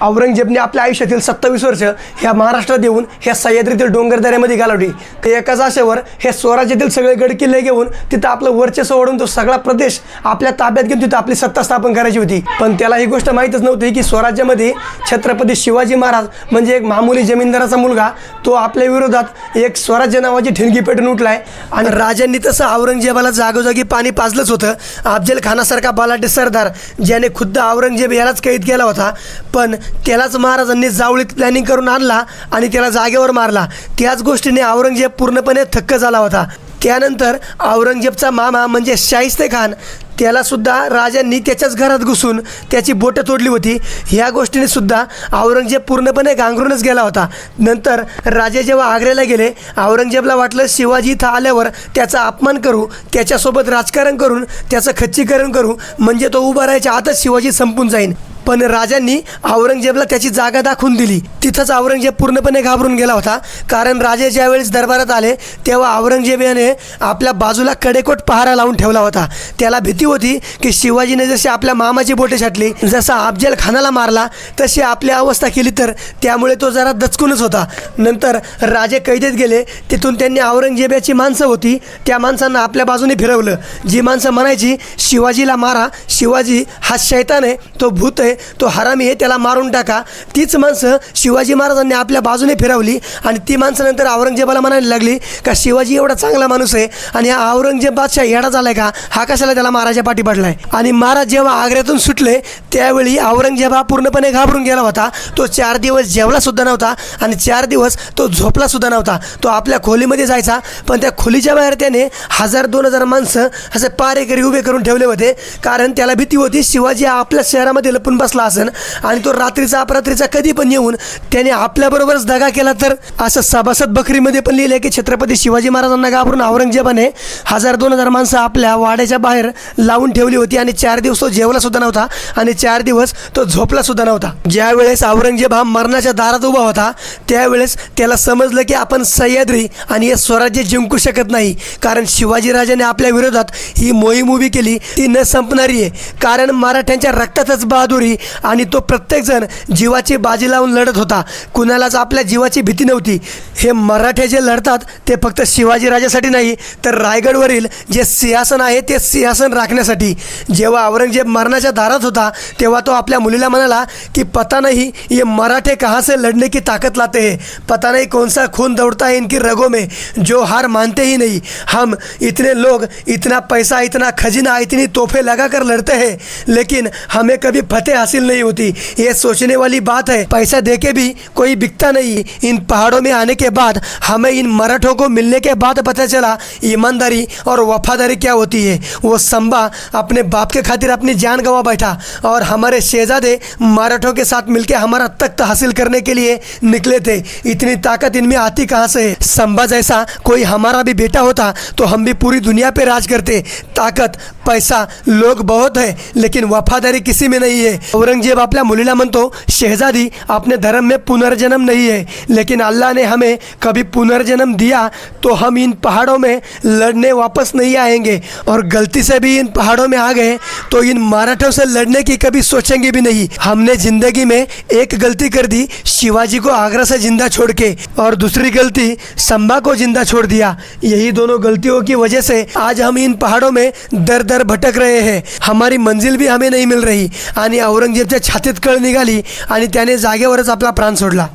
औरंगजेबने आपल्या आयुष्यातील 27 वर्ष ह्या महाराष्ट्रात येऊन ह्या सह्याद्रीतील डोंगरदऱ्यामध्ये घालवली। ते एकाच आशेवर हे स्वराज्यातील सगळे गडकिल्ले घेऊन तिथं आपलं वर्चस्व वाढवून तो सगळा प्रदेश आपल्या ताब्यात घेऊन तिथं आपली सत्ता स्थापन करायची होती। पण त्याला ही गोष्ट माहीतच नव्हती की स्वराज्यामध्ये छत्रपती शिवाजी महाराज म्हणजे एक मामूली जमीनदाराचा मुलगा तो आपल्या विरोधात एक स्वराज्य नावाची ठिणगी पेटून उठलाय। आणि राजांनी तसं औरंगजेबाला जागोजागी पाणी पाजलंच होतं। अफजल खानासारखा बलाढ्य सरदार ज्याने खुद्द औरंगजेब यालाच कैद केला होता, पण त्यालाच महाराजांनी जावळीत प्लॅनिंग करून आणला आणि त्याला जागेवर मारला। त्याच गोष्टीने औरंगजेब पूर्णपणे थक्क झाला होता। त्यानंतर औरंगजेबचा मामा म्हणजे शाहिस्ते खान त्यालासुद्धा राजांनी त्याच्याच घरात घुसून त्याची बोटं तोडली होती। ह्या गोष्टीने सुद्धा औरंगजेब पूर्णपणे गांगरूनच गेला होता। नंतर राजे जेव्हा आग्र्याला गेले, औरंगजेबला वाटलं शिवाजी इथं आल्यावर त्याचा अपमान करू, त्याच्यासोबत राजकारण करून त्याचं खच्चीकरण करू, म्हणजे तो उभा राहायच्या आतच शिवाजी संपून जाईन। पण राजांनी औरंगजेबला त्याची जागा दाखवून दिली। तिथंच औरंगजेब पूर्णपणे घाबरून गेला होता, कारण राजे ज्यावेळेस दरबारात आले तेव्हा औरंगजेब याने आपल्या बाजूला कडेकोट पहारा लावून ठेवला होता। त्याला भीती होती की शिवाजीने जशी आपल्या मामाची बोटे छाटली, जसा अफजल खानाला मारला तशी आपली अवस्था केली तर, त्यामुळे तो जरा दचकूनच होता। नंतर राजे कैदेत गेले, तिथून त्यांनी औरंगजेबाची माणसं होती त्या माणसांना आपल्या बाजूने फिरवलं। जी माणसं म्हणायची शिवाजीला मारा, शिवाजी हा शैतान आहे, तो भूत आहे, तो हरामी आहे, त्याला मारून टाका, तीच माणसं शिवाजी महाराजांनी आपल्या बाजूने फिरवली। आणि ती माणसं नंतर औरंगजेबाला म्हणायला लागली का शिवाजी एवढा चांगला माणूस आहे आणि हा औरंगजेब बादशाह येडा झालाय का, हा कशाला त्याला महाराजा पाठी पडलाय। आणि महाराज जेव्हा आग्र्यातून सुटले त्यावेळी औरंगजेब हा पूर्णपणे घाबरून गेला होता। तो 4 दिवस जेवला सुद्धा नव्हता आणि 4 दिवस तो झोपला सुद्धा नव्हता। तो आपल्या खोलीमध्ये जायचा, पण त्या खोलीच्या बाहेर त्याने 1000-2000 माणसं असे पारेकरी उभे करून ठेवले होते, कारण त्याला भीती होती शिवाजी आपल्या शहरामध्ये लपून बसला असेल आणि तो रात्रीचा अपरात्रीचा कधी पण येऊन त्याने आपल्याबरोबरच दगा केला तर। असं सभासद बकरीमध्ये पण लिहिलं की छत्रपती शिवाजी महाराजांना घाबरून औरंगजेबाने 1000-2000 माणसं आपल्या वाड्याच्या बाहेर लावून ठेवली होती आणि 4 दिवस तो जेवला सुद्धा नव्हता आणि 4 दिवस तो झोपला सुद्धा नव्हता। ज्या वेळेस औरंगजेब हा मरणाच्या दारात उभा होता त्यावेळेस त्याला समजलं की आपण सह्याद्री आणि हे स्वराज्य जिंकू शकत नाही, कारण शिवाजीराजाने आपल्या विरोधात ही मोहीम उभी केली, ती न संपणारी आहे। कारण मराठ्यांच्या रक्तातच बहादुरी आणि तो प्रत्येकजण जीवाची बाजी लावून लढत होता, कुणालाच आपल्या जीवाची भीती नव्हती। हे मराठे जे लढतात ते फक्त शिवाजीराजासाठी नाही तर रायगडवरील जे सिंहासन आहे ते सिंहासन राखण्यासाठी। जेव्हा औरंगजेब मरणाच्या दारात होता तेव्हा तो आपल्या मुलीला म्हणाला की पता नहीं ये मराठे कहाँ से लड़ने की ताकत लाते हैं, पता नहीं कौन सा खून दौड़ता है इनकी रगों में, जो हार मानते ही नहीं। हम इतने लोग, इतना पैसा, इतना खजीना, इतनी तोहफे लगा कर लड़ते हैं, लेकिन हमें कभी फतेह हासिल नहीं होती। ये सोचने वाली बात है, पैसा देके भी कोई बिकता नहीं। इन पहाड़ों में आने के बाद हमें इन मराठों को मिलने के बाद पता चला ईमानदारी और वफादारी क्या होती है। वो संबा अपने बाप के खातिर अपनी जान गंवा बैठा और हमारे शहजादे मराठों के साथ मिलकर हमारा तख्त हासिल करने के लिए निकले थे। इतनी ताकत इनमें आती कहाँ से है? संबा जैसा कोई हमारा भी बेटा होता तो हम भी पूरी दुनिया पे राज करते। ताकत, पैसा, लोग बहुत है, लेकिन वफादारी किसी में नहीं है। औरंगजेब आपल्या मुलीला म्हणतो शहजादी अपने धर्म में पुनर्जन्म नहीं है, लेकिन अल्लाह ने हमें कभी पुनर्जन्म दिया तो हम इन पहाड़ों में लड़ने वापस नहीं आएंगे, और गलती से भी इन पहाड़ों में आ गए तो इन मराठों से लड़ने की कभी सोचेंगे भी नहीं। हमने जिंदगी में एक गलती कर दी, शिवाजी को आगरा से जिंदा छोड़ के, और दूसरी गलती संबा को जिंदा छोड़ दिया। यही दोनों गलतियों की वजह से आज हम इन पहाड़ों में दर दर भटक रहे हैं, हमारी मंजिल भी हमें नहीं मिल रही। आणि औरंगजेबच्या छातीत कळ निघाली आणि त्याने जागेवरच आपला प्राण सोडला।